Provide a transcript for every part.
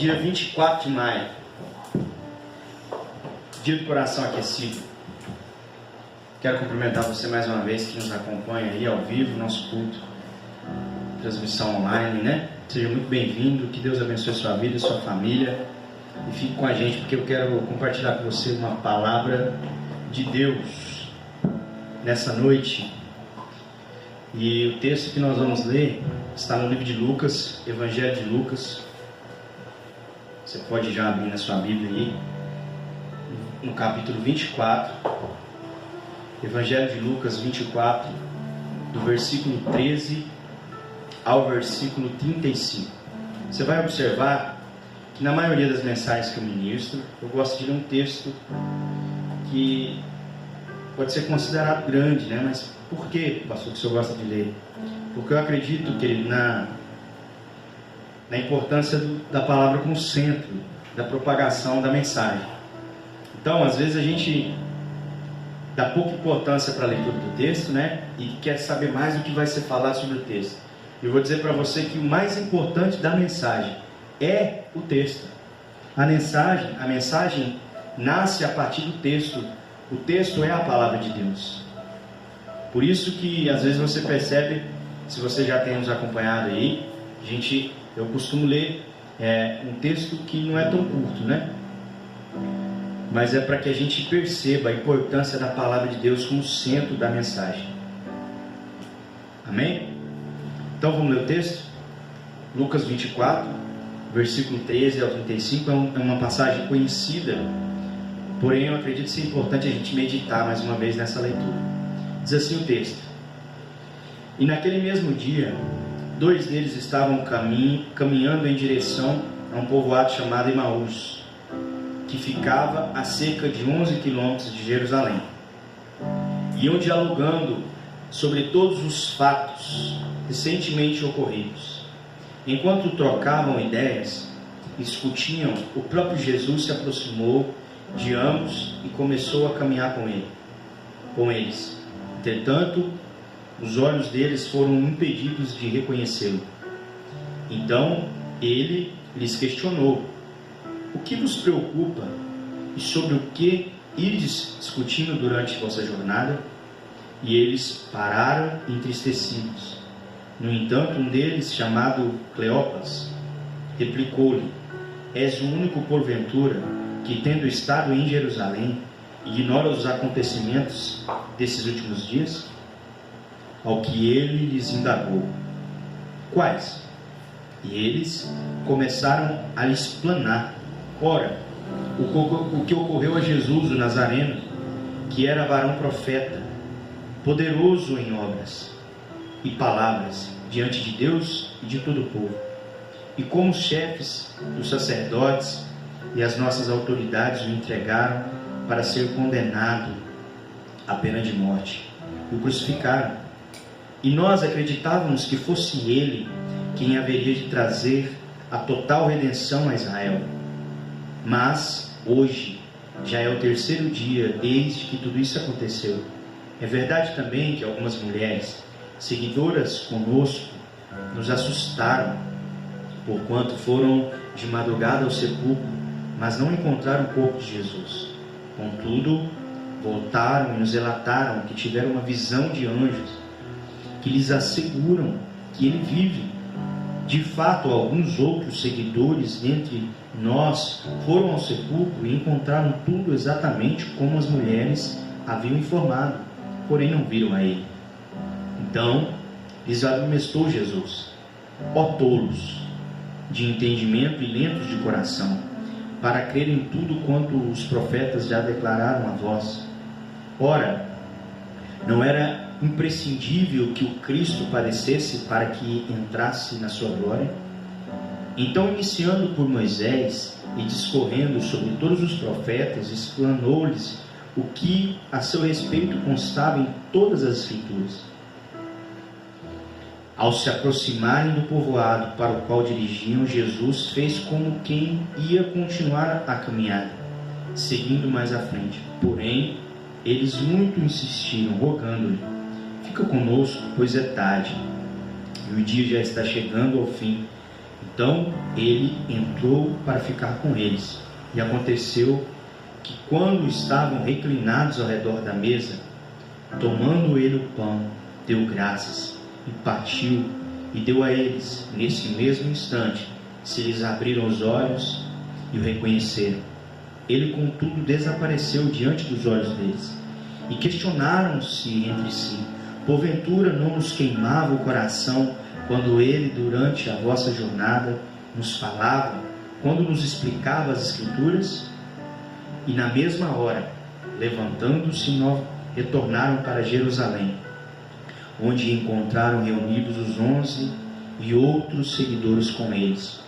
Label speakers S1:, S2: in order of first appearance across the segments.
S1: dia 24 de maio, dia do coração aquecido. Quero cumprimentar você mais uma vez que nos acompanha aí ao vivo, nosso culto, transmissão online, né? Seja muito bem-vindo, que Deus abençoe sua vida, sua família, e fique com a gente porque eu quero compartilhar com você uma palavra de Deus nessa noite. E o texto que nós vamos ler está no livro de Lucas, Evangelho de Lucas. Você pode já abrir na sua Bíblia aí, no capítulo 24, Evangelho de Lucas 24, do versículo 13 ao versículo 35. Você vai observar que na maioria das mensagens que eu ministro, eu gosto de ler um texto que pode ser considerado grande, né? Mas por que, pastor, que o senhor gosta de ler? Porque eu acredito que na importância da palavra como centro da propagação da mensagem. Então, às vezes a gente dá pouca importância para a leitura do texto, né? E quer saber mais do que vai ser falado sobre o texto. Eu vou dizer para você que o mais importante da mensagem é o texto. A mensagem nasce a partir do texto. O texto é a palavra de Deus. Por isso que às vezes você percebe, se você já tem nos acompanhado aí, eu costumo ler um texto que não é tão curto, né? Mas é para que a gente perceba a importância da palavra de Deus como centro da mensagem. Amém? Então vamos ler o texto? Lucas 24, versículo 13 ao 35, é uma passagem conhecida, porém eu acredito ser importante a gente meditar mais uma vez nessa leitura. Diz assim o texto: E naquele mesmo dia, 2 deles estavam caminhando em direção a um povoado chamado Emaús, que ficava a cerca de 11 quilômetros de Jerusalém. Iam dialogando sobre todos os fatos recentemente ocorridos. Enquanto trocavam ideias, discutiam, o próprio Jesus se aproximou de ambos e começou a caminhar com eles. Entretanto, os olhos deles foram impedidos de reconhecê-lo. Então, ele lhes questionou: O que vos preocupa e sobre o que ides discutindo durante vossa jornada? E eles pararam entristecidos. No entanto, um deles, chamado Cleopas, replicou-lhe: És o único, porventura, que, tendo estado em Jerusalém, ignora os acontecimentos desses últimos dias? Ao que ele lhes indagou: Quais? E eles começaram a lhe explanar. Ora, o que ocorreu a Jesus o Nazareno, que era varão profeta, poderoso em obras e palavras diante de Deus e de todo o povo, e como os chefes dos sacerdotes e as nossas autoridades o entregaram para ser condenado à pena de morte, e o crucificaram. E nós acreditávamos que fosse ele quem haveria de trazer a total redenção a Israel. Mas hoje já é o 3º dia desde que tudo isso aconteceu. É verdade também que algumas mulheres, seguidoras conosco, nos assustaram, porquanto foram de madrugada ao sepulcro, mas não encontraram o corpo de Jesus. Contudo, voltaram e nos relataram que tiveram uma visão de anjos, que lhes asseguram que ele vive. De fato, alguns outros seguidores dentre nós foram ao sepulcro e encontraram tudo exatamente como as mulheres haviam informado, porém não viram a ele. Então lhes admoestou Jesus: Ó tolos de entendimento e lentos de coração, para crerem tudo quanto os profetas já declararam a vós. Ora, não era imprescindível que o Cristo padecesse para que entrasse na sua glória? Então, iniciando por Moisés e discorrendo sobre todos os profetas, explanou-lhes o que a seu respeito constava em todas as Escrituras. Ao se aproximarem do povoado para o qual dirigiam, Jesus fez como quem ia continuar a caminhada, seguindo mais à frente. Porém, eles muito insistiram, rogando-lhe: Fica conosco, pois é tarde, e o dia já está chegando ao fim. Então ele entrou para ficar com eles. E aconteceu que, quando estavam reclinados ao redor da mesa, tomando ele o pão, deu graças e partiu e deu a eles. Nesse mesmo instante se lhes abriram os olhos e o reconheceram. Ele, contudo, desapareceu diante dos olhos deles, e questionaram-se entre si: porventura não nos queimava o coração quando ele, durante a vossa jornada, nos falava, quando nos explicava as Escrituras? E na mesma hora, levantando-se, retornaram para Jerusalém, onde encontraram reunidos os 11 e outros seguidores com eles,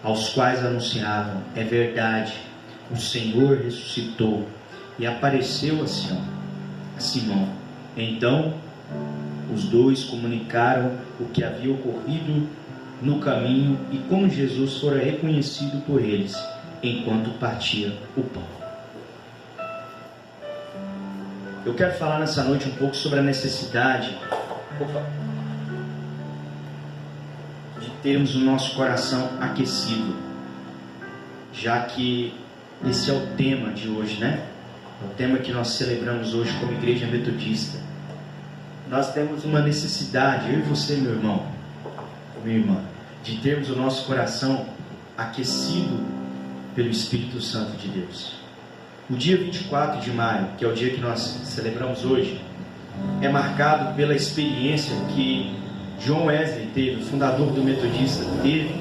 S1: aos quais anunciavam: é verdade, o Senhor ressuscitou e apareceu a Simão. Então os dois comunicaram o que havia ocorrido no caminho e como Jesus fora reconhecido por eles enquanto partia o pão. Eu quero falar nessa noite um pouco sobre a necessidade de termos o nosso coração aquecido, já que esse é o tema de hoje, né? É o tema que nós celebramos hoje como Igreja Metodista. Nós temos uma necessidade, eu e você, meu irmão, minha irmã, de termos o nosso coração aquecido pelo Espírito Santo de Deus. O dia 24 de maio, que é o dia que nós celebramos hoje, é marcado pela experiência que John Wesley teve, o fundador do Metodista, teve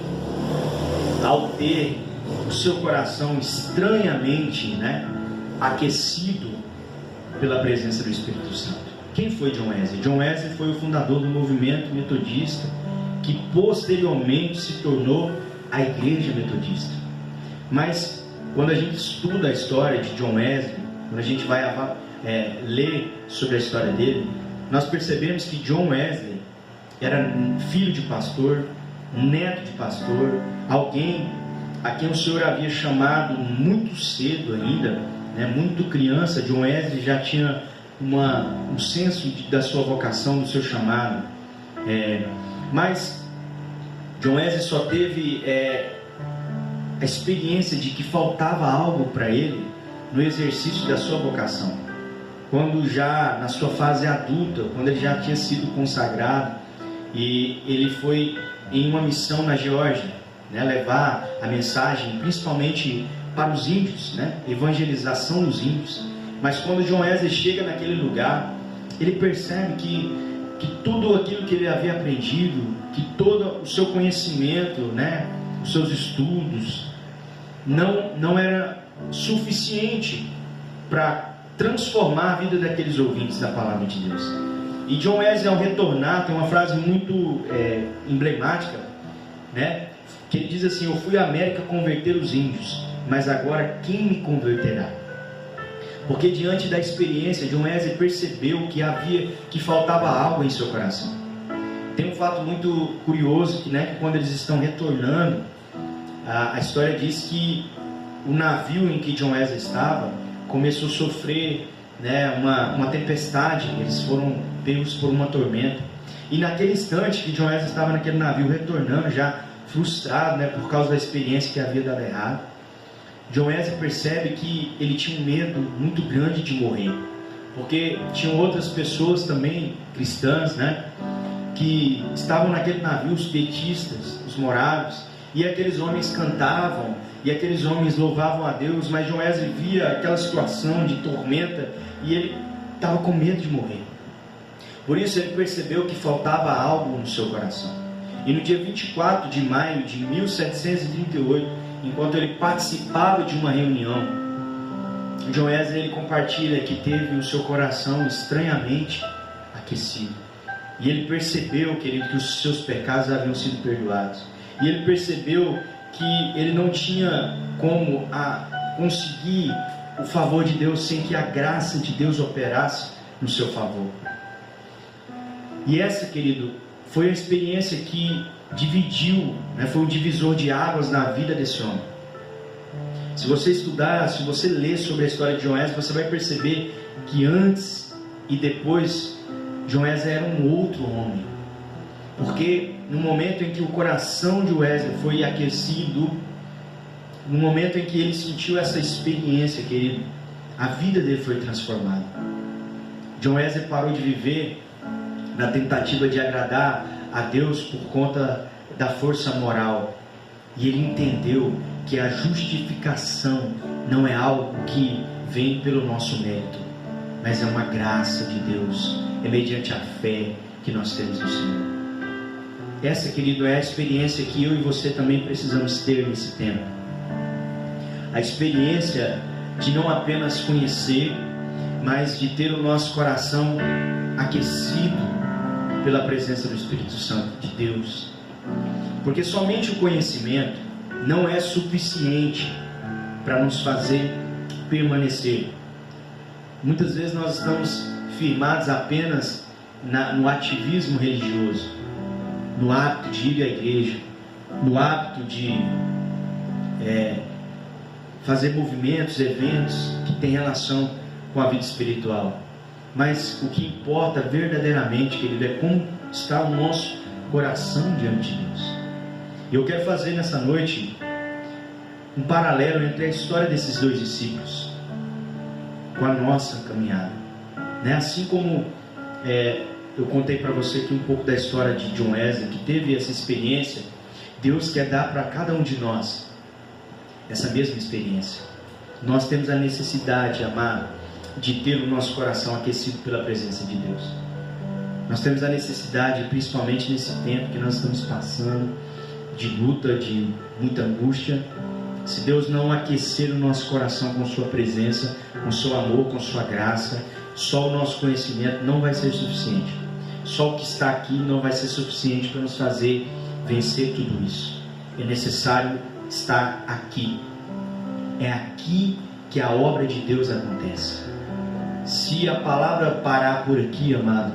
S1: ao ter o seu coração estranhamente, aquecido pela presença do Espírito Santo. Quem foi John Wesley? John Wesley foi o fundador do movimento metodista, que posteriormente se tornou a Igreja Metodista. Mas quando a gente estuda a história de John Wesley, quando a gente vai ler sobre a história dele, nós percebemos que John Wesley era filho de pastor, neto de pastor, alguém a quem o Senhor havia chamado muito cedo ainda, muito criança. John Wesley já tinha um senso da sua vocação, do seu chamado, mas John Wesley só teve a experiência de que faltava algo para ele no exercício da sua vocação, quando já na sua fase adulta, quando ele já tinha sido consagrado, e ele foi em uma missão na Geórgia, levar a mensagem principalmente para os índios, evangelização dos índios. Mas quando John Wesley chega naquele lugar, ele percebe que tudo aquilo que ele havia aprendido, que todo o seu conhecimento, os seus estudos, não era suficiente para transformar a vida daqueles ouvintes da palavra de Deus. E John Wesley, ao retornar, tem uma frase muito emblemática, que ele diz assim: eu fui à América converter os índios, mas agora quem me converterá? Porque diante da experiência, John Wesley percebeu que faltava algo em seu coração. Tem um fato muito curioso que quando eles estão retornando, a história diz que o navio em que John Wesley estava começou a sofrer uma tempestade. Eles foram pegos por uma tormenta, e naquele instante que John Wesley estava naquele navio retornando, já frustrado por causa da experiência que havia dado errado, John Wesley percebe que ele tinha um medo muito grande de morrer, porque tinham outras pessoas também cristãs, que estavam naquele navio, os pietistas, os morávios, e aqueles homens cantavam, e aqueles homens louvavam a Deus, mas John Wesley via aquela situação de tormenta, e ele estava com medo de morrer. Por isso ele percebeu que faltava algo no seu coração. E no dia 24 de maio de 1738, enquanto ele participava de uma reunião, John Wesley ele compartilha que teve o seu coração estranhamente aquecido. E ele percebeu, querido, que os seus pecados haviam sido perdoados. E ele percebeu que ele não tinha como conseguir o favor de Deus sem que a graça de Deus operasse no seu favor. E essa, querido, foi a experiência que dividiu, foi um divisor de águas na vida desse homem. Se você estudar, se você ler sobre a história de John Wesley, você vai perceber que antes e depois, John Wesley era um outro homem. Porque no momento em que o coração de Wesley foi aquecido, no momento em que ele sentiu essa experiência, querido, a vida dele foi transformada. John Wesley parou de viver na tentativa de agradar a Deus por conta da força moral, e ele entendeu que a justificação não é algo que vem pelo nosso mérito, mas é uma graça de Deus, é mediante a fé que nós temos no Senhor. Essa, querido, é a experiência que eu e você também precisamos ter nesse tempo. A experiência de não apenas conhecer, mas de ter o nosso coração aquecido pela presença do Espírito Santo de Deus. Porque somente o conhecimento não é suficiente para nos fazer permanecer. Muitas vezes nós estamos firmados apenas no ativismo religioso, no hábito de ir à igreja, no hábito de fazer movimentos, eventos que têm relação com a vida espiritual. Mas o que importa verdadeiramente, querido, é como está o nosso coração diante de Deus. E eu quero fazer nessa noite um paralelo entre a história desses dois discípulos com a nossa caminhada, né? Assim como eu contei para você aqui um pouco da história de John Wesley, que teve essa experiência, Deus quer dar para cada um de nós essa mesma experiência. Nós temos a necessidade, amado, de ter o nosso coração aquecido pela presença de Deus. Nós temos a necessidade, principalmente nesse tempo que nós estamos passando, de luta, de muita angústia. Se Deus não aquecer o nosso coração com sua presença, com seu amor, com sua graça, só o nosso conhecimento não vai ser suficiente. Só o que está aqui não vai ser suficiente para nos fazer vencer tudo isso. É necessário estar aqui. É aqui que a obra de Deus acontece. Se a palavra parar por aqui, amado,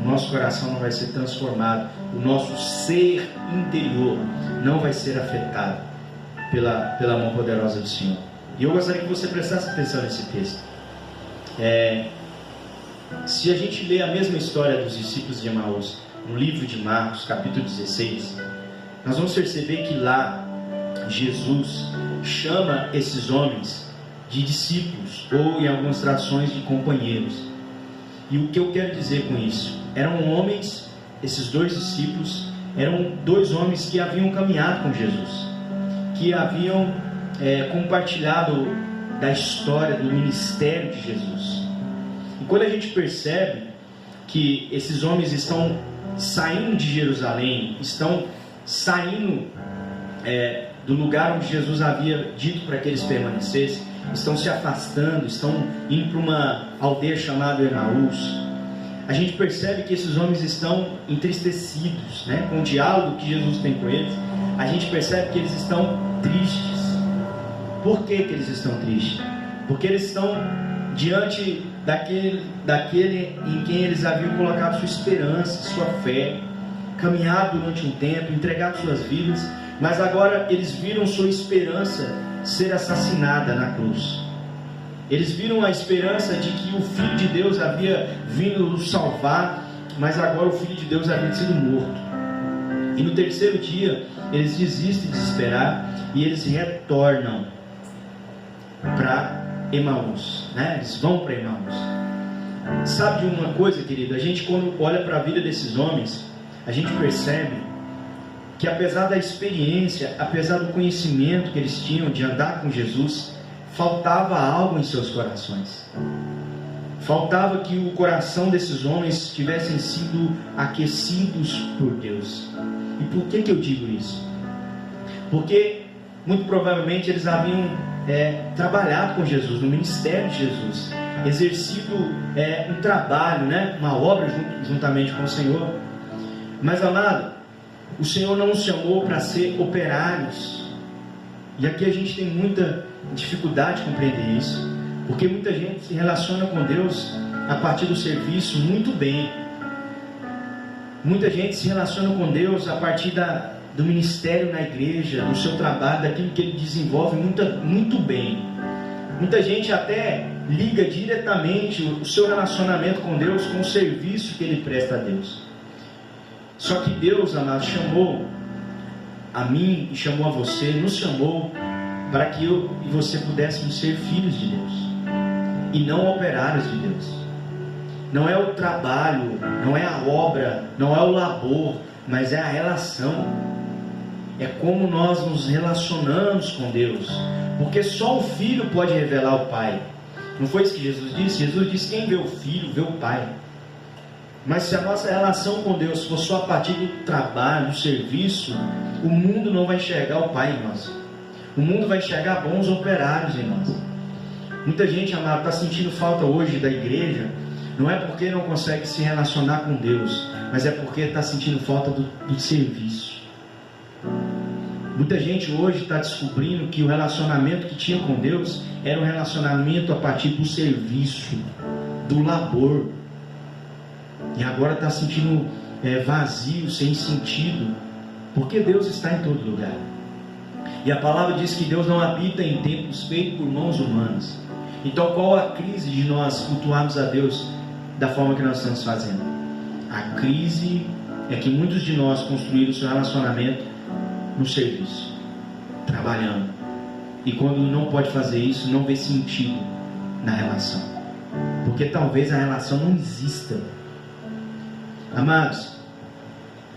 S1: o nosso coração não vai ser transformado, o nosso ser interior não vai ser afetado pela mão poderosa do Senhor. E eu gostaria que você prestasse atenção nesse texto. Se a gente lê a mesma história dos discípulos de Emaús no livro de Marcos, capítulo 16, nós vamos perceber que lá Jesus chama esses homens de discípulos, ou em algumas traduções de companheiros. E o que eu quero dizer com isso? Eram homens, esses dois discípulos eram dois homens que haviam caminhado com Jesus, que haviam compartilhado da história do ministério de Jesus. E quando a gente percebe que esses homens estão saindo de Jerusalém, estão saindo do lugar onde Jesus havia dito para que eles permanecessem, estão se afastando, estão indo para uma aldeia chamada Emaús, a gente percebe que esses homens estão entristecidos, né? Com o diálogo que Jesus tem com eles, a gente percebe que eles estão tristes. Por que eles estão tristes? Porque eles estão diante daquele em quem eles haviam colocado sua esperança, sua fé, caminhado durante um tempo, entregado suas vidas, mas agora eles viram sua esperança ser assassinada na cruz. Eles viram a esperança de que o Filho de Deus havia vindo os salvar, mas agora o Filho de Deus havia sido morto. E no terceiro dia eles desistem de esperar e eles retornam para Emaús, né? Eles vão para Emaús. Sabe de uma coisa, querido? A gente, quando olha para a vida desses homens, a gente percebe que apesar da experiência, apesar do conhecimento que eles tinham de andar com Jesus, faltava algo em seus corações. Faltava que o coração desses homens tivessem sido aquecidos por Deus. E por que eu digo isso? Porque muito provavelmente eles haviam trabalhado com Jesus, no ministério de Jesus, exercido um trabalho, né? Uma obra juntamente com o Senhor. Mas, amado, o Senhor não nos chamou para ser operários. E aqui a gente tem muita dificuldade de compreender isso, porque muita gente se relaciona com Deus a partir do serviço muito bem. Muita gente se relaciona com Deus a partir do ministério na igreja, do seu trabalho, daquilo que ele desenvolve muito bem. Muita gente até liga diretamente o seu relacionamento com Deus com o serviço que ele presta a Deus. Só que Deus, amado, chamou a mim e chamou a você, nos chamou para que eu e você pudéssemos ser filhos de Deus e não operários de Deus. Não é o trabalho, não é a obra, não é o labor, mas é a relação. É como nós nos relacionamos com Deus, porque só o Filho pode revelar o Pai. Não foi isso que Jesus disse? Jesus disse: quem vê o Filho, vê o Pai. Mas se a nossa relação com Deus for só a partir do trabalho, do serviço, o mundo não vai enxergar o Pai em nós. O mundo vai enxergar bons operários em nós. Muita gente, amado, está sentindo falta hoje da igreja. Não é porque não consegue se relacionar com Deus, mas é porque está sentindo falta do serviço. Muita gente hoje está descobrindo que o relacionamento que tinha com Deus era um relacionamento a partir do serviço, do labor. E agora está sentindo vazio, sem sentido, porque Deus está em todo lugar. E a palavra diz que Deus não habita em templos feitos por mãos humanas. Então qual a crise de nós cultuarmos a Deus da forma que nós estamos fazendo? A crise é que muitos de nós construíram o seu relacionamento no serviço, trabalhando. E quando não pode fazer isso, não vê sentido na relação, porque talvez a relação não exista. Amados,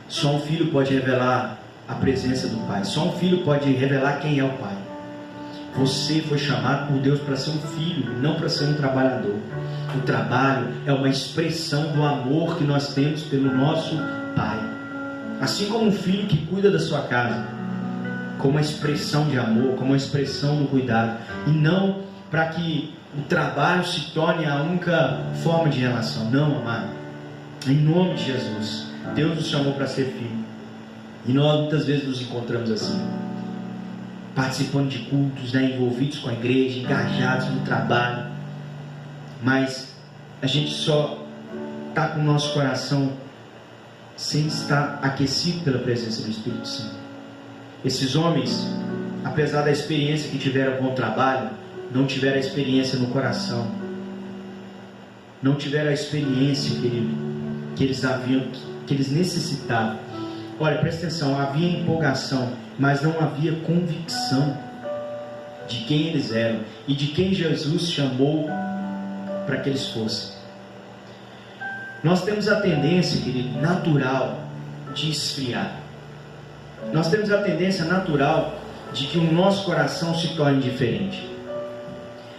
S1: só um filho pode revelar a presença do Pai. Só um filho pode revelar quem é o Pai. Você foi chamado por Deus para ser um filho, não para ser um trabalhador. O trabalho é uma expressão do amor que nós temos pelo nosso Pai. Assim como um filho que cuida da sua casa, como uma expressão de amor, como uma expressão do cuidado, e não para que o trabalho se torne a única forma de relação. Não, amado. Em nome de Jesus, Deus nos chamou para ser filho. E nós muitas vezes nos encontramos assim, participando de cultos, envolvidos com a igreja, engajados no trabalho, mas a gente só está com o nosso coração sem estar aquecido pela presença do Espírito Santo. Esses homens, apesar da experiência que tiveram com o trabalho, não tiveram a experiência no coração, não tiveram a experiência, querido, que eles necessitavam. Olha, presta atenção, havia empolgação, mas não havia convicção de quem eles eram e de quem Jesus chamou para que eles fossem. Nós temos a tendência, querido, natural de esfriar. Nós temos a tendência natural de que o nosso coração se torne diferente.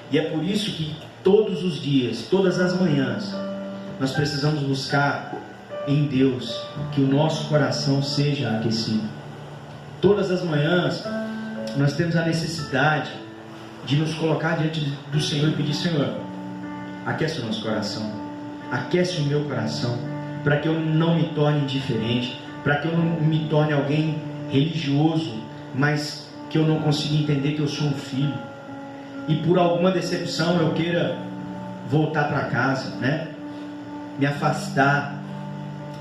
S1: E é por isso que todos os dias, todas as manhãs, nós precisamos buscar em Deus que o nosso coração seja aquecido. Todas as manhãs nós temos a necessidade de nos colocar diante do Senhor e pedir: Senhor, aquece o nosso coração, aquece o meu coração, para que eu não me torne indiferente, para que eu não me torne alguém religioso, mas que eu não consiga entender que eu sou um filho, e por alguma decepção eu queira voltar para casa, me afastar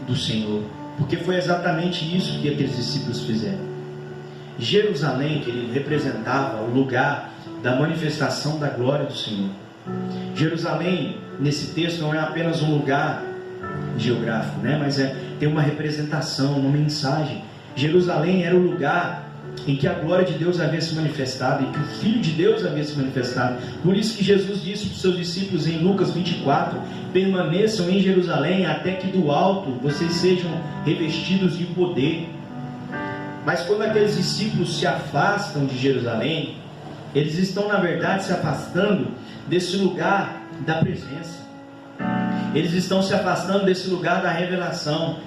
S1: do Senhor, porque foi exatamente isso que aqueles discípulos fizeram. Jerusalém, querido, representava o lugar da manifestação da glória do Senhor. Jerusalém, nesse texto, não é apenas um lugar geográfico, mas tem uma representação, uma mensagem. Jerusalém era o lugar em que a glória de Deus havia se manifestado, em que o Filho de Deus havia se manifestado. Por isso que Jesus disse para os seus discípulos em Lucas 24: permaneçam em Jerusalém até que do alto vocês sejam revestidos de poder. Mas quando aqueles discípulos se afastam de Jerusalém, eles estão na verdade se afastando desse lugar da presença. Eles estão se afastando desse lugar da revelação,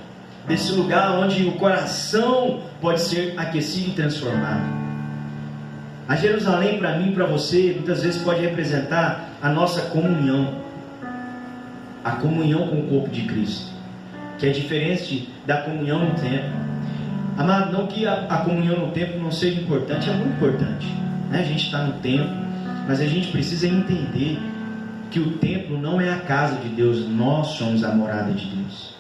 S1: desse lugar onde o coração pode ser aquecido e transformado. A Jerusalém, para mim e para você, muitas vezes pode representar a nossa comunhão, a comunhão com o corpo de Cristo, que é diferente da comunhão no templo. Amado, não que a comunhão no templo não seja importante, é muito importante, A gente está no templo, mas a gente precisa entender que o templo não é a casa de Deus, nós somos a morada de Deus.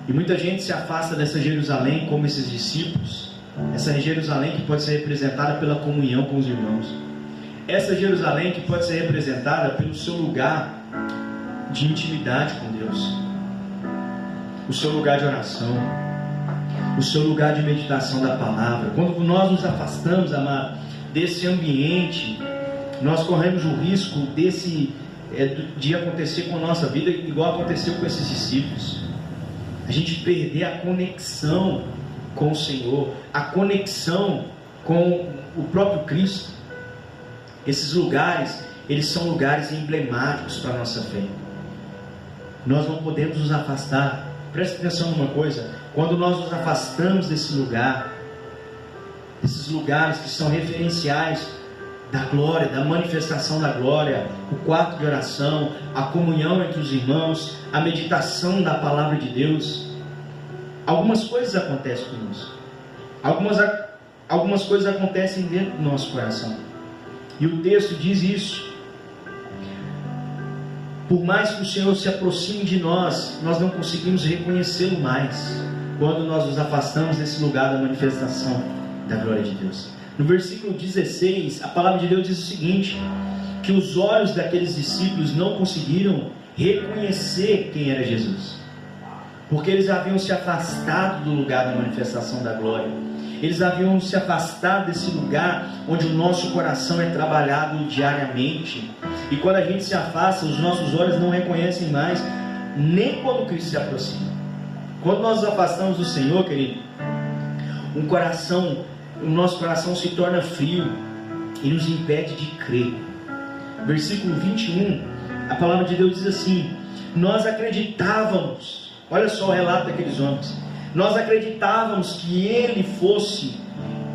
S1: E muita gente se afasta dessa Jerusalém como esses discípulos, essa Jerusalém que pode ser representada pela comunhão com os irmãos, essa Jerusalém que pode ser representada pelo seu lugar de intimidade com Deus. o seu lugar de oração, o seu lugar de meditação da palavra. Quando nós nos afastamos, amado, desse ambiente, nós corremos o risco de acontecer com a nossa vida igual aconteceu com esses discípulos. A gente perder a conexão com o Senhor, a conexão com o próprio Cristo. Esses lugares, eles são lugares emblemáticos para a nossa fé. Nós não podemos nos afastar. Preste atenção numa coisa: quando nós nos afastamos desse lugar, desses lugares que são referenciais da glória, da manifestação da glória, o quarto de oração, a comunhão entre os irmãos, a meditação da palavra de Deus, algumas coisas acontecem conosco. Algumas coisas acontecem dentro do nosso coração. E o texto diz isso. Por mais que o Senhor se aproxime de nós, nós não conseguimos reconhecê-lo mais quando nós nos afastamos desse lugar da manifestação da glória de Deus. No versículo 16, a palavra de Deus diz o seguinte: que os olhos daqueles discípulos não conseguiram reconhecer quem era Jesus, porque eles haviam se afastado do lugar da manifestação da glória. Eles haviam se afastado desse lugar onde o nosso coração é trabalhado diariamente. E quando a gente se afasta, os nossos olhos não reconhecem mais, nem quando Cristo se aproxima. Quando nós nos afastamos do Senhor, querido, o nosso coração se torna frio e nos impede de crer. Versículo 21, a palavra de Deus diz assim: nós acreditávamos, olha só o relato daqueles homens, nós acreditávamos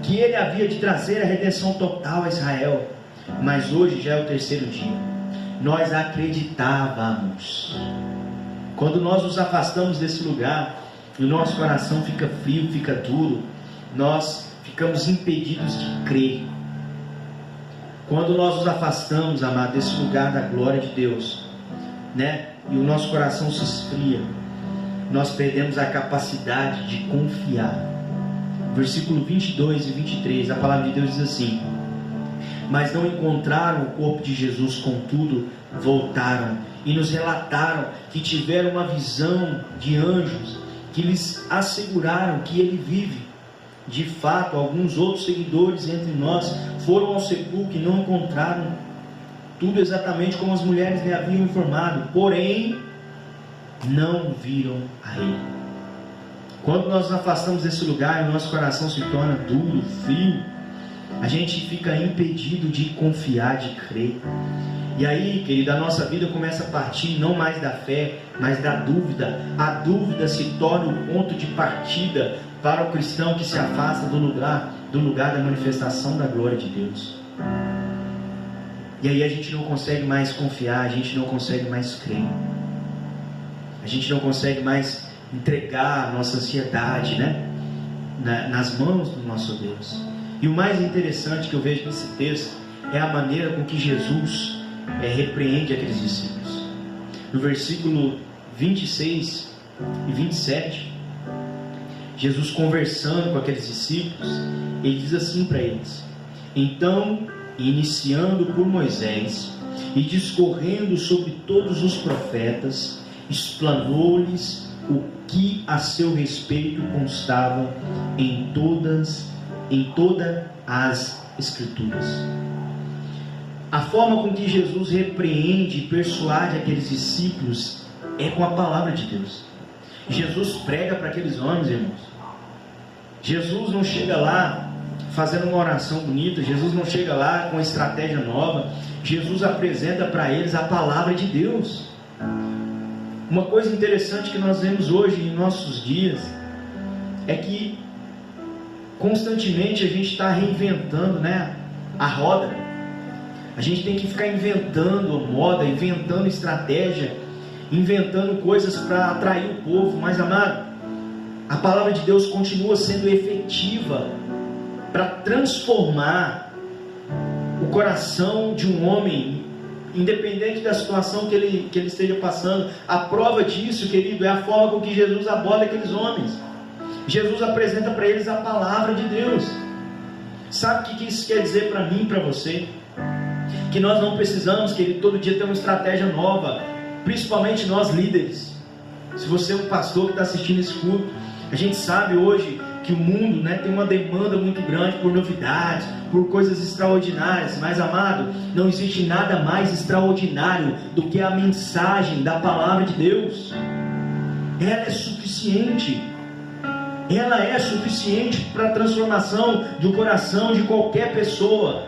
S1: que ele havia de trazer a redenção total a Israel, mas hoje já é o terceiro dia. Nós acreditávamos. Quando nós nos afastamos desse lugar, o nosso coração fica frio, fica duro, nós ficamos impedidos de crer. Quando nós nos afastamos, amado, desse lugar da glória de Deus, né? E o nosso coração se esfria, nós perdemos a capacidade de confiar. Versículo 22 e 23, a palavra de Deus diz assim: mas não encontraram o corpo de Jesus, contudo voltaram e nos relataram que tiveram uma visão de anjos que lhes asseguraram que ele vive. De fato, alguns outros seguidores entre nós foram ao sepulcro e não encontraram tudo exatamente como as mulheres lhe haviam informado, porém não viram a ele. Quando nós nos afastamos desse lugar e o nosso coração se torna duro, frio, a gente fica impedido de confiar, de crer. E aí, querido, a nossa vida começa a partir não mais da fé, mas da dúvida. A dúvida se torna o ponto de partida para o cristão que se afasta do lugar da manifestação da glória de Deus. E aí a gente não consegue mais confiar, a gente não consegue mais crer, a gente não consegue mais entregar a nossa ansiedade, né, nas mãos do nosso Deus. E o mais interessante que eu vejo nesse texto é a maneira com que Jesus repreende aqueles discípulos. No versículo 26 e 27, Jesus conversando com aqueles discípulos, ele diz assim para eles: então, iniciando por Moisés e discorrendo sobre todos os profetas, explanou-lhes o que a seu respeito constava em todas as Escrituras. A forma com que Jesus repreende e persuade aqueles discípulos é com a palavra de Deus. Jesus prega para aqueles homens, irmãos. Jesus não chega lá fazendo uma oração bonita, Jesus não chega lá com uma estratégia nova. Jesus apresenta para eles a palavra de Deus. Uma coisa interessante que nós vemos hoje em nossos dias é que constantemente a gente está reinventando, né, a roda. A gente tem que ficar inventando moda, inventando estratégia, inventando coisas para atrair o povo. Mas, amado, a palavra de Deus continua sendo efetiva para transformar o coração de um homem, independente da situação que ele esteja passando. A prova disso, querido, é a forma com que Jesus aborda aqueles homens. Jesus apresenta para eles a palavra de Deus. Sabe o que isso quer dizer para mim e para você? Que nós não precisamos, querido, todo dia ter uma estratégia nova, principalmente nós líderes. Se você é um pastor que está assistindo esse culto, a gente sabe hoje que o mundo, né, tem uma demanda muito grande por novidades, por coisas extraordinárias. Mas, amado, não existe nada mais extraordinário do que a mensagem da palavra de Deus. Ela é suficiente. Ela é suficiente para a transformação do coração de qualquer pessoa.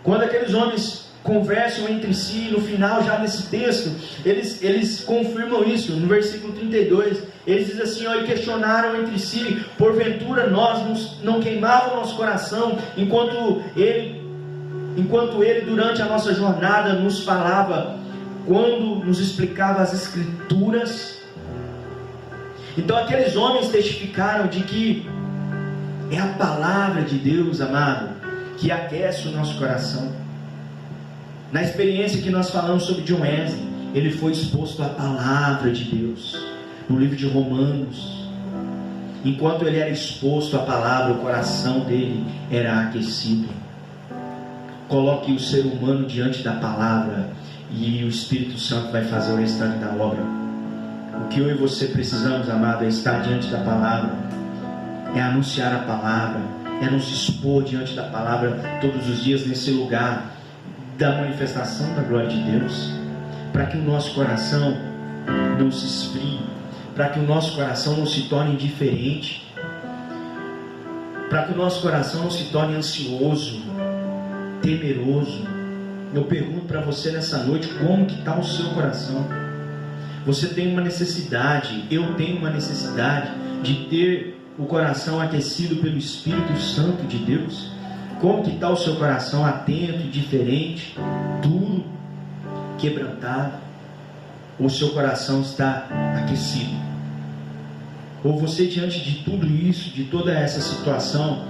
S1: Quando aqueles homens conversam entre si, no final já nesse texto, eles confirmam isso. No versículo 32, eles dizem assim, e questionaram entre si, porventura nós não queimava o nosso coração, enquanto ele durante a nossa jornada nos falava, quando nos explicava as Escrituras. Então aqueles homens testificaram de que é a palavra de Deus, amado, que aquece o nosso coração. Na experiência que nós falamos sobre John Wesley, ele foi exposto à palavra de Deus, no livro de Romanos. Enquanto ele era exposto à palavra, o coração dele era aquecido. Coloque o ser humano diante da palavra e o Espírito Santo vai fazer o restante da obra. O que eu e você precisamos, amado, é estar diante da palavra, é anunciar a palavra, é nos expor diante da palavra todos os dias nesse lugar da manifestação da glória de Deus, para que o nosso coração não se esfrie, para que o nosso coração não se torne indiferente, para que o nosso coração não se torne ansioso, temeroso. Eu pergunto para você nessa noite, como que está o seu coração? Você tem uma necessidade, eu tenho uma necessidade de ter o coração aquecido pelo Espírito Santo de Deus? Como que está o seu coração? Atento, diferente, duro, quebrantado? Ou o seu coração está aquecido? Ou você, diante de tudo isso, de toda essa situação,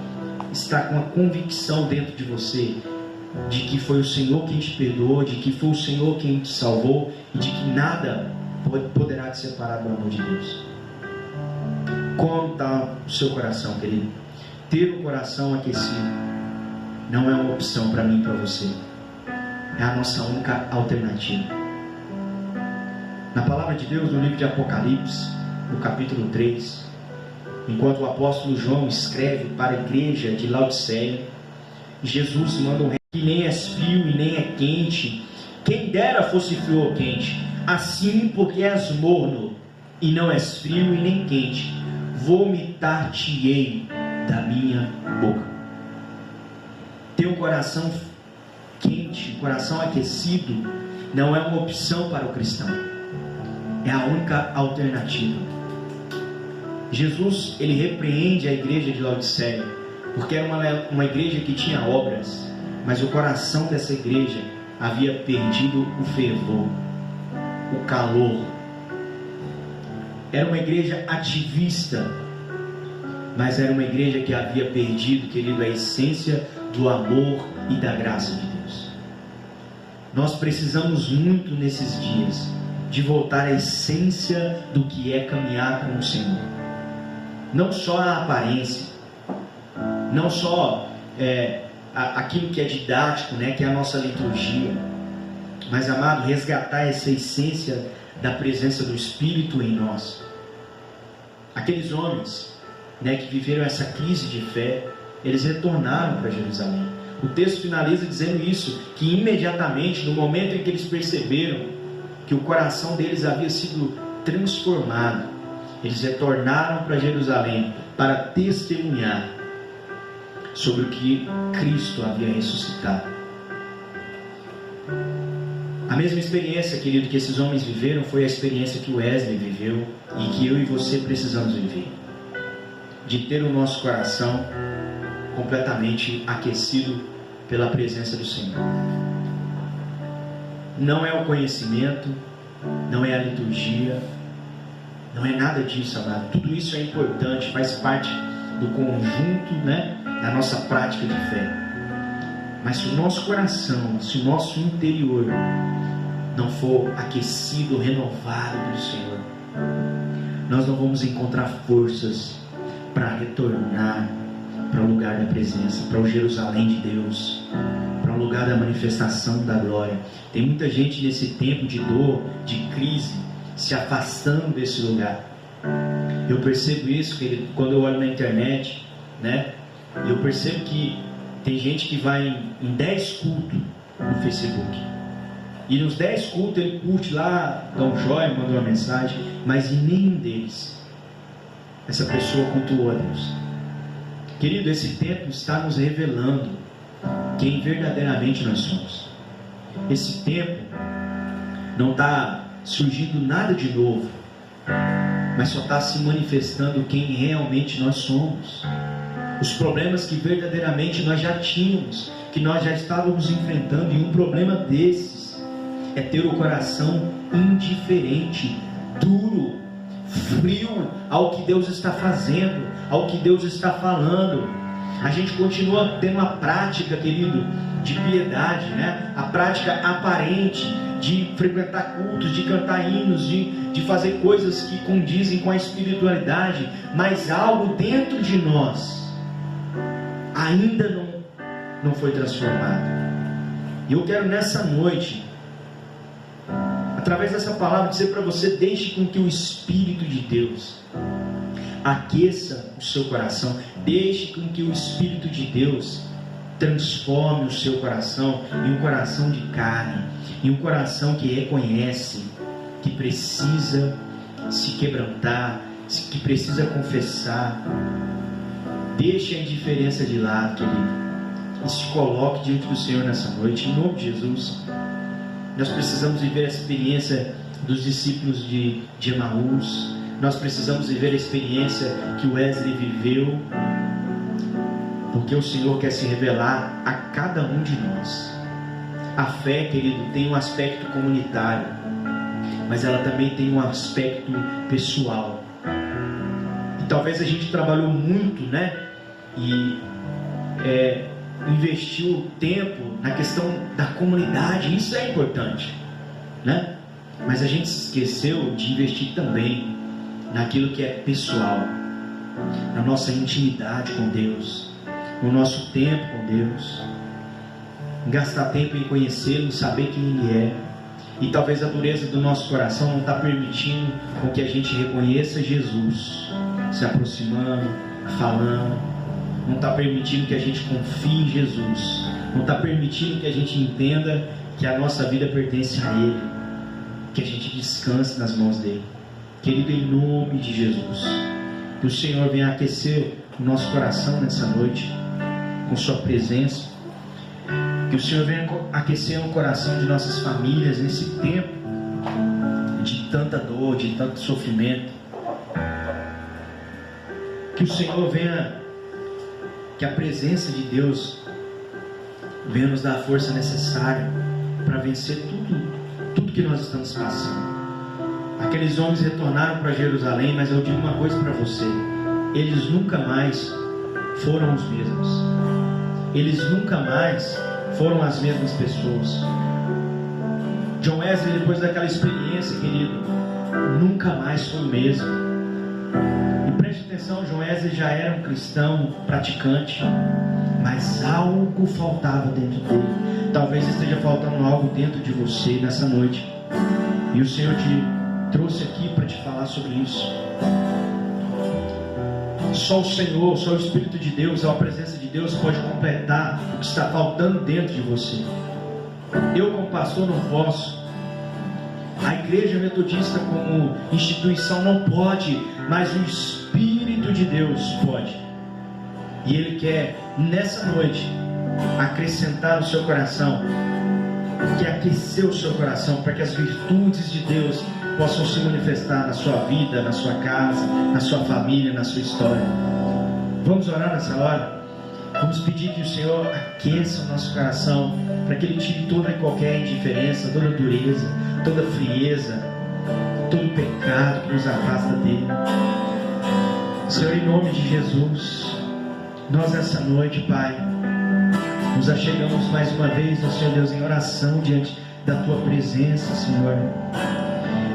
S1: está com a convicção dentro de você de que foi o Senhor quem te perdoou, de que foi o Senhor quem te salvou e de que nada poderá te separar do amor de Deus? Como está o seu coração, querido? Ter o coração aquecido não é uma opção para mim e para você, é a nossa única alternativa. Na palavra de Deus, no livro de Apocalipse, no capítulo 3, enquanto o apóstolo João escreve para a igreja de Laodiceia, Jesus manda um que nem és frio e nem é quente, quem dera fosse frio ou quente, assim porque és morno e não és frio e nem quente, vomitar-te-ei da minha boca. Ter um coração quente, um coração aquecido, não é uma opção para o cristão, é a única alternativa. Jesus, ele repreende a igreja de Laodiceia, porque era uma igreja que tinha obras, mas o coração dessa igreja havia perdido o fervor, o calor. Era uma igreja ativista, mas era uma igreja que havia perdido, querido, a essência do amor e da graça de Deus. Nós precisamos muito nesses dias de voltar à essência do que é caminhar com o Senhor. Não só a aparência, não só aquilo que é didático, né, que é a nossa liturgia, mas, amado, resgatar essa essência da presença do Espírito em nós. Aqueles homens, né, que viveram essa crise de fé, eles retornaram para Jerusalém. O texto finaliza dizendo isso, que imediatamente, no momento em que eles perceberam que o coração deles havia sido transformado, eles retornaram para Jerusalém para testemunhar sobre o que Cristo havia ressuscitado. A mesma experiência, querido, que esses homens viveram foi a experiência que Wesley viveu e que eu e você precisamos viver, de ter o nosso coração completamente aquecido pela presença do Senhor. Não é o conhecimento, não é a liturgia, não é nada disso, amado. Tudo isso é importante, faz parte do conjunto, né, da nossa prática de fé. Mas se o nosso coração, se o nosso interior não for aquecido, renovado pelo Senhor, nós não vamos encontrar forças para retornar para o lugar da presença, para o Jerusalém de Deus, para o lugar da manifestação da glória. Tem muita gente nesse tempo de dor, de crise, se afastando desse lugar. Eu percebo isso, querido, quando eu olho na internet, né? Eu percebo que tem gente que vai em 10 cultos no Facebook. E nos 10 cultos ele curte lá, dá um joia, manda uma mensagem, mas em nenhum deles essa pessoa cultuou a Deus. Querido, esse tempo está nos revelando quem verdadeiramente nós somos. Esse tempo não está surgindo nada de novo, mas só está se manifestando quem realmente nós somos. Os problemas que verdadeiramente nós já tínhamos, que nós já estávamos enfrentando, e um problema desses é ter o coração indiferente, duro, frio ao que Deus está fazendo, ao que Deus está falando. A gente continua tendo a prática, querido, de piedade, né? A prática aparente de frequentar cultos, de cantar hinos, de fazer coisas que condizem com a espiritualidade, mas algo dentro de nós ainda não foi transformado. E eu quero nessa noite, através dessa palavra, dizer para você: deixe com que o Espírito de Deus aqueça o seu coração, deixe com que o Espírito de Deus transforme o seu coração em um coração de carne, em um coração que reconhece que precisa se quebrantar, que precisa confessar. Deixe a indiferença de lado, querido, e se coloque diante do Senhor nessa noite, em nome de Jesus. Nós precisamos viver a experiência dos discípulos de Emaús. Nós precisamos viver a experiência que o Wesley viveu, porque o Senhor quer se revelar a cada um de nós. A fé, querido, tem um aspecto comunitário, mas ela também tem um aspecto pessoal. E talvez a gente trabalhou muito, né? E investiu tempo na questão da comunidade. Isso é importante, né? Mas a gente se esqueceu de investir também naquilo que é pessoal, na nossa intimidade com Deus, no nosso tempo com Deus, gastar tempo em conhecê-lo, em saber quem Ele é. E talvez a dureza do nosso coração não está permitindo com que a gente reconheça Jesus se aproximando, falando, não está permitindo que a gente confie em Jesus, não está permitindo que a gente entenda que a nossa vida pertence a Ele, que a gente descanse nas mãos dEle. Querido, em nome de Jesus, que o Senhor venha aquecer o nosso coração nessa noite com Sua presença, que o Senhor venha aquecer o coração de nossas famílias nesse tempo de tanta dor, de tanto sofrimento. Que o Senhor venha, que a presença de Deus venha nos dar a força necessária para vencer tudo que nós estamos passando. Aqueles homens retornaram para Jerusalém, mas eu digo uma coisa para você: eles nunca mais foram os mesmos. Eles nunca mais foram as mesmas pessoas. John Wesley, depois daquela experiência, querido, nunca mais foi o mesmo. E preste atenção, John Wesley já era um cristão praticante, mas algo faltava dentro dele. Talvez esteja faltando algo dentro de você nessa noite, e o Senhor te trouxe aqui para te falar sobre isso. Só o Senhor, só o Espírito de Deus, a presença de Deus pode completar o que está faltando dentro de você. Eu, como pastor, não posso. A Igreja Metodista, como instituição, não pode, mas o Espírito de Deus pode. E Ele quer, nessa noite, acrescentar no seu coração, quer aquecer o seu coração, para que as virtudes de Deus possam se manifestar na sua vida, na sua casa, na sua família, na sua história. Vamos orar nessa hora? Vamos pedir que o Senhor aqueça o nosso coração, para que Ele tire toda e qualquer indiferença, toda dureza, toda frieza, todo pecado que nos afasta dEle. Senhor, em nome de Jesus, nós nessa noite, Pai, nos achegamos mais uma vez, ó Senhor Deus, em oração diante da Tua presença, Senhor,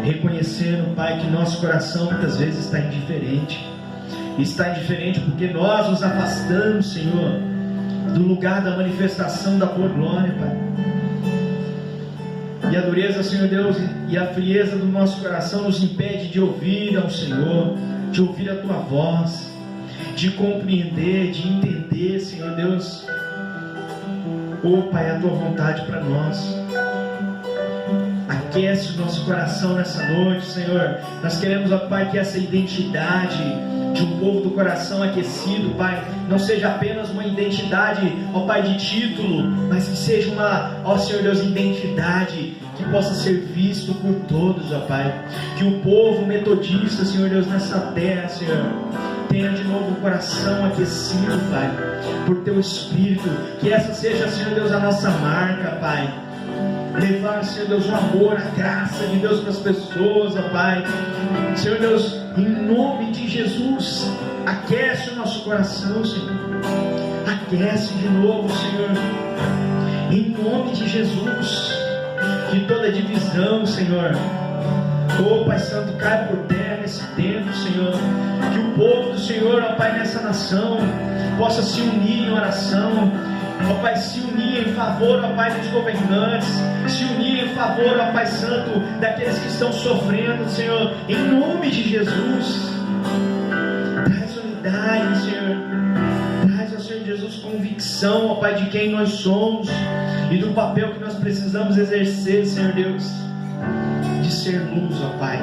S1: reconhecendo, Pai, que nosso coração muitas vezes está indiferente. Está indiferente porque nós nos afastamos, Senhor, do lugar da manifestação da Tua glória, Pai. E a dureza, Senhor Deus, e a frieza do nosso coração nos impede de ouvir ao Senhor, de ouvir a Tua voz, de compreender, de entender, Senhor Deus, Pai, a Tua vontade para nós. Aquece o nosso coração nessa noite, Senhor. Nós queremos, Pai, que essa identidade de um povo do coração aquecido, Pai, não seja apenas uma identidade, Pai, de título, mas que seja uma, Senhor Deus, identidade que possa ser visto por todos, Pai. Que o povo metodista, Senhor Deus, nessa terra, Senhor, tenha de novo o coração aquecido, Pai, por Teu Espírito. Que essa seja, Senhor Deus, a nossa marca, Pai. Levar, Senhor Deus, o amor, a graça de Deus para as pessoas, Pai. Senhor Deus, em nome de Jesus, aquece o nosso coração, Senhor. Aquece de novo, Senhor. Em nome de Jesus, que toda divisão, Senhor, Pai Santo, cai por terra nesse tempo, Senhor. Que o povo do Senhor, Pai, nessa nação, possa se unir em oração. Pai, se unir em favor, Pai, dos governantes, se unir em favor, Pai Santo, daqueles que estão sofrendo, Senhor, em nome de Jesus. Traz unidade, Senhor. Traz, Senhor Jesus, convicção, Pai, de quem nós somos e do papel que nós precisamos exercer, Senhor Deus, de ser luz, Pai,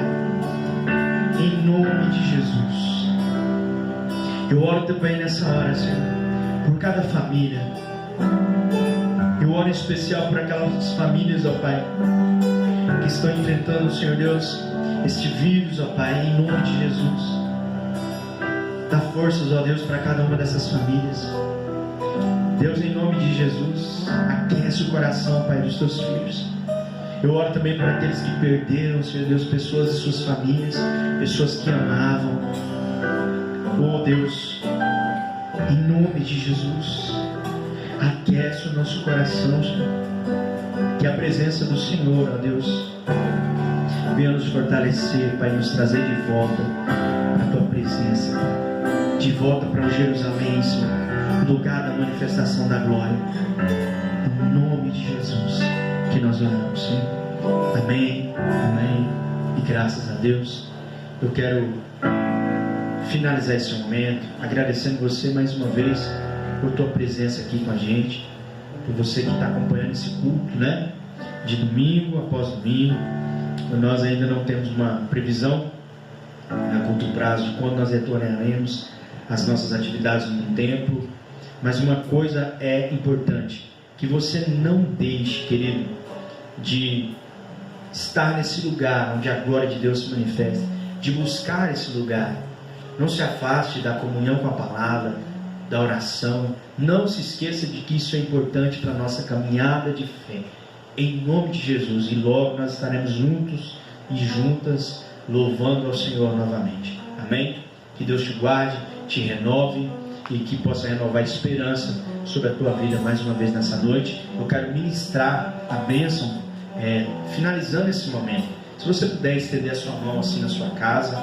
S1: em nome de Jesus. Eu oro também nessa hora, Senhor, por cada família. Eu oro em especial por aquelas famílias, Pai, que estão enfrentando, Senhor Deus, este vírus, Pai, em nome de Jesus. Dá forças, Deus, para cada uma dessas famílias. Deus, em nome de Jesus, aquece o coração, Pai, dos Teus filhos. Eu oro também por aqueles que perderam, Senhor Deus, pessoas de suas famílias, pessoas que amavam. Deus, em nome de Jesus, aquece o nosso coração, Senhor. Que a presença do Senhor, Deus, venha nos fortalecer, Pai, nos trazer de volta para a Tua presença, de volta para o Jerusalém, Senhor, lugar da manifestação da glória. Em nome de Jesus que nós oramos, Senhor. Amém, amém. E graças a Deus, eu quero finalizar esse momento agradecendo você mais uma vez por tua presença aqui com a gente, por você que está acompanhando esse culto, né? De domingo após domingo. Nós ainda não temos uma previsão a curto prazo de quando nós retornaremos as nossas atividades no templo, mas uma coisa é importante, que você não deixe, querido, de estar nesse lugar onde a glória de Deus se manifesta, de buscar esse lugar. Não se afaste da comunhão com a palavra, da oração. Não se esqueça de que isso é importante para a nossa caminhada de fé, em nome de Jesus. E logo nós estaremos juntos e juntas louvando ao Senhor novamente. Amém? Que Deus te guarde, te renove e que possa renovar a esperança sobre a tua vida mais uma vez nessa noite. Eu quero ministrar a bênção, finalizando esse momento. Se você puder estender a sua mão assim na sua casa,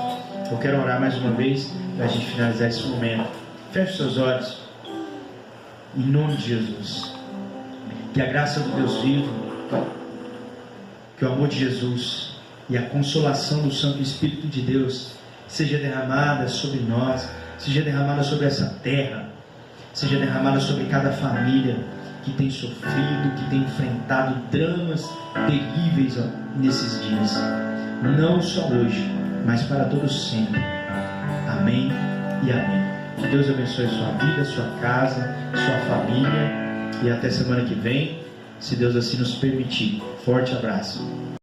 S1: eu quero orar mais uma vez para a gente finalizar esse momento. Feche seus olhos, em nome de Jesus. Que a graça do Deus vivo, que o amor de Jesus e a consolação do Santo Espírito de Deus seja derramada sobre nós, seja derramada sobre essa terra, seja derramada sobre cada família que tem sofrido, que tem enfrentado dramas terríveis nesses dias, não só hoje, mas para todos sempre. Amém e amém. Que Deus abençoe sua vida, sua casa, sua família, e até semana que vem, se Deus assim nos permitir. Forte abraço.